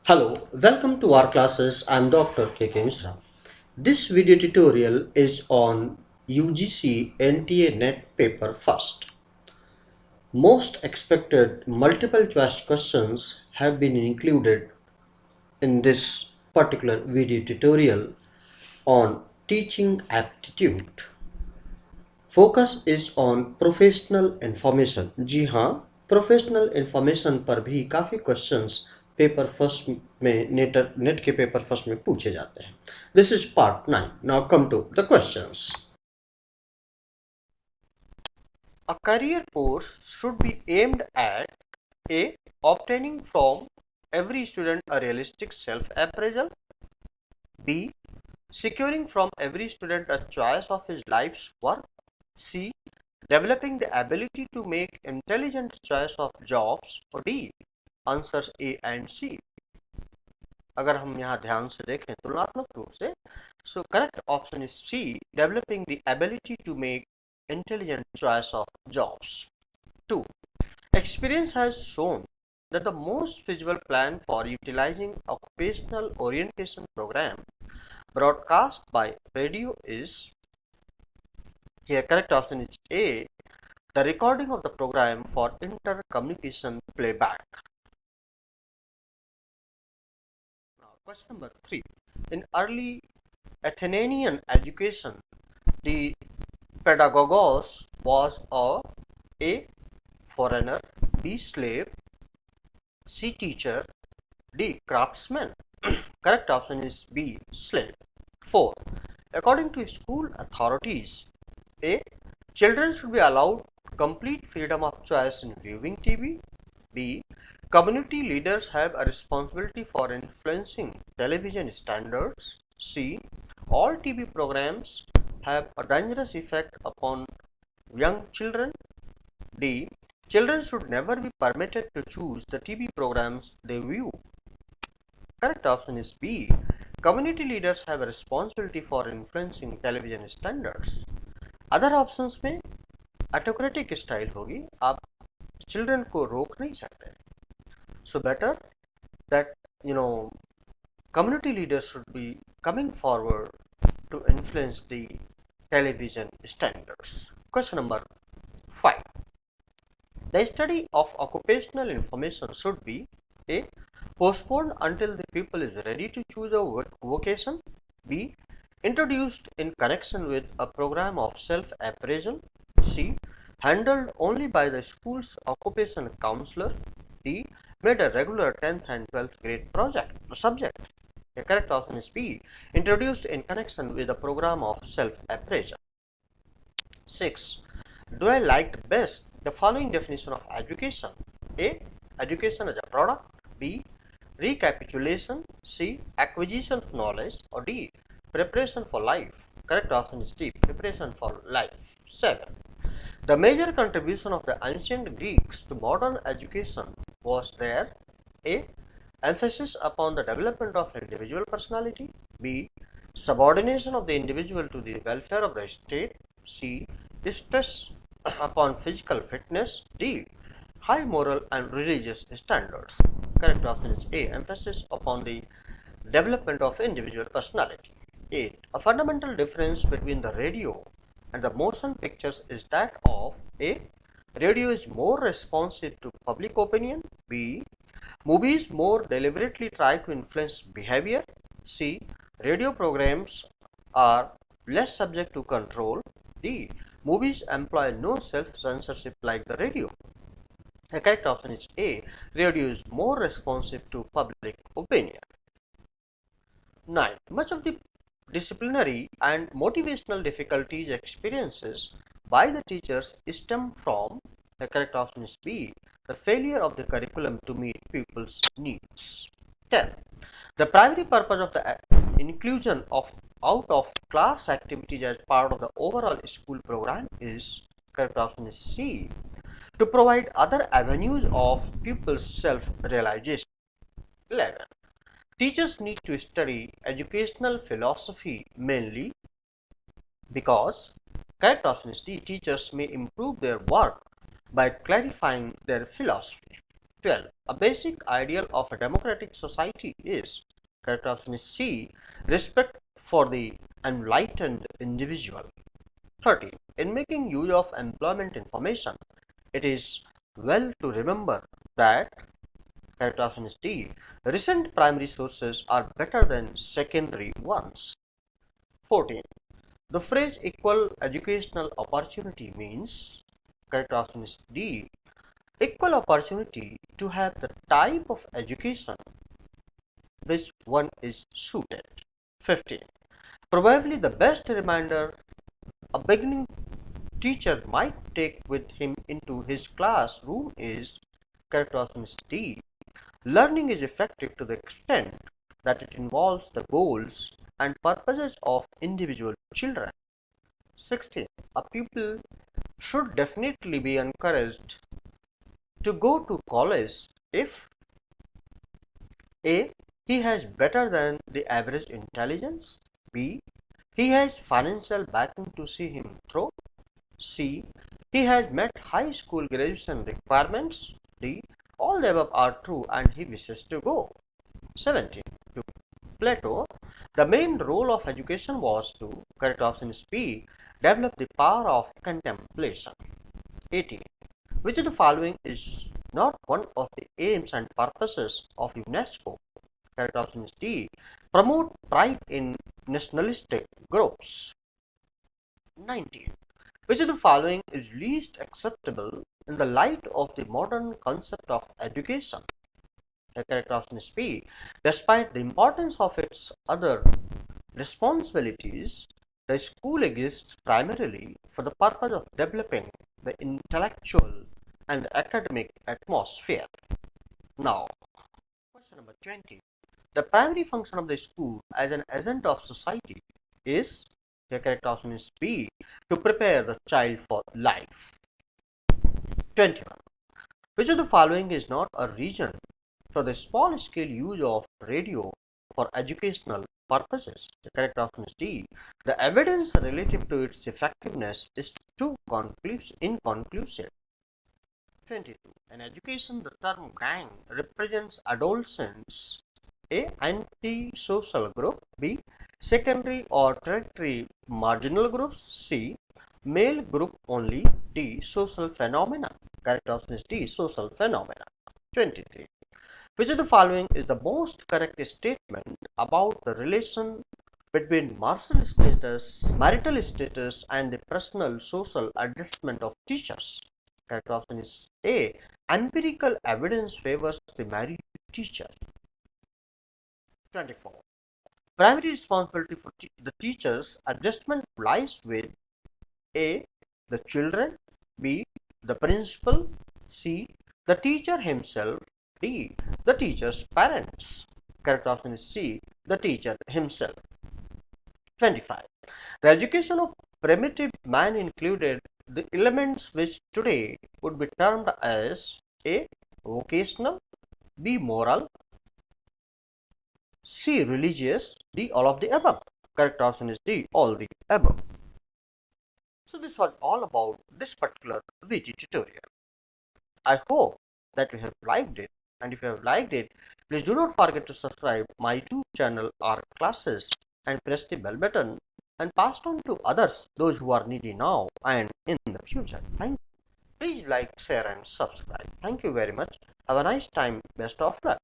Hello, welcome to our classes. I'm Dr. KK MISHRA. This video tutorial is on UGC NTA Net paper first. Most expected multiple choice questions have been included in this particular video tutorial on teaching aptitude. Focus is on professional information. जी हाँ, professional information पर भी काफ़ी questions paper first में NET के paper first में पूछे जाते हैं। This is part 9। Now come to the questions. A career course should be aimed at A. Obtaining from every student a realistic self-appraisal. B. Securing from every student a choice of his life's work. C. Developing the ability to make intelligent choice of jobs. Or D. Answers A and C. अगर हम यहाँ ध्यान से देखें तुलनात्मक रूप से, so correct option is C. Developing the ability to make intelligent choice of jobs. 2. Experience has shown that the most feasible plan for utilizing occupational orientation program broadcast by radio is, here correct option is A, the recording of the program for intercommunication playback. Now question number 3. In early Athenian education, the Paidagogos was A. Foreigner, B. Slave, C. Teacher, D. Craftsman. Correct option is B. Slave. 4. According to school authorities, A. Children should be allowed complete freedom of choice in viewing TV. B. Community leaders have a responsibility for influencing television standards. C. All TV programs have a dangerous effect upon young children. D. Children should never be permitted to choose the TV programs they view. Correct option is B. Community leaders have a responsibility for influencing television standards. Other options में autocratic style होगी, आप children को रोक नहीं सकते। So better that community leaders should be coming forward to influence the television standards. Question number 5. The study of occupational information should be A. Postponed until the pupil is ready to choose a vocation. B. Introduced in connection with a program of self-appraisal. C. Handled only by the school's occupational counsellor. D. Made a regular 10th and 12th grade subject. The correct option is B. Introduced in connection with a program of self-appraisal. 6. Do I like best the following definition of education? A. Education as a product. B. Recapitulation. C. Acquisition of knowledge. Or D. Preparation for life. Correct option is D. Preparation for life. 7. The major contribution of the ancient Greeks to modern education was their A. Emphasis upon the development of individual personality. B. Subordination of the individual to the welfare of the state. C. Stress upon physical fitness. D. High moral and religious standards. Correct option is A. Emphasis upon the development of individual personality. 8. A fundamental difference between the radio and the motion pictures is that of A. Radio is more responsive to public opinion. B. Movies more deliberately try to influence behavior. C. Radio programs are less subject to control. D. Movies employ no self-censorship like the radio. The correct option is A. Radio is more responsive to public opinion. 9. Much of the disciplinary and motivational difficulties experiences by the teachers stem from, the correct option is B, the failure of the curriculum to meet pupils' needs. 10. The primary purpose of the inclusion of out-of-class activities as part of the overall school program is, correct option is C, to provide other avenues of pupils' self-realization. 11. Teachers need to study educational philosophy mainly because, correct option is D, teachers may improve their work by clarifying their philosophy. 12. A basic ideal of a democratic society is, correct option is C, respect for the enlightened individual. 13. In making use of employment information, it is well to remember that, correct option is D, recent primary sources are better than secondary ones. 14. The phrase equal educational opportunity means, correct option is D, equal opportunity to have the type of education which one is suited. 15. Probably the best reminder a beginning teacher might take with him into his classroom is, correct option is D, learning is effective to the extent that it involves the goals and purposes of individual children. 16. A pupil should definitely be encouraged to go to college if A. He has better than the average intelligence. B. He has financial backing to see him through. C. He has met high school graduation requirements. D. All the above are true and he wishes to go. 17. To Plato, the main role of education was to, correct option is B, develop the power of contemplation. 18. Which of the following is not one of the aims and purposes of UNESCO? Correct option is D, promote pride in nationalistic groups. 19. Which of the following is least acceptable in the light of the modern concept of education? The correct option is B. Despite the importance of its other responsibilities, the school exists primarily for the purpose of developing the intellectual and academic atmosphere. Now, question number 20. The primary function of the school as an agent of society is, the correct option is B, to prepare the child for life. 21. Which of the following is not a reason for the small scale use of radio for educational purposes? The correct option is D. The evidence relative to its effectiveness is too inconclusive. 22. In education, the term gang represents adolescents, A. Anti-social group, B. Secondary or tertiary marginal groups, C. Male group only, D. Social phenomena. Correct option is D. Social phenomena. 23. Which of the following is the most correct statement about the relation between marital status and the personal social adjustment of teachers? Correct option is A. Empirical evidence favors the married teacher. 24. Primary responsibility for the teacher's adjustment lies with A. the children, B. the principal, C. the teacher himself, D. the teacher's parents. Correct option is C. the teacher himself. 25. The education of primitive man included the elements which today would be termed as A. vocational, B. moral, C. religious, D. all of the above. Correct option is D. all the above. So this was all about this particular VT tutorial. I hope that you have liked it, and if you have liked it, please do not forget to subscribe my YouTube channel AAR Classes and press the bell button and pass on to others, those who are needy now and in the future. Thank you. Please like, share and subscribe. Thank you very much. Have a nice time. Best of luck.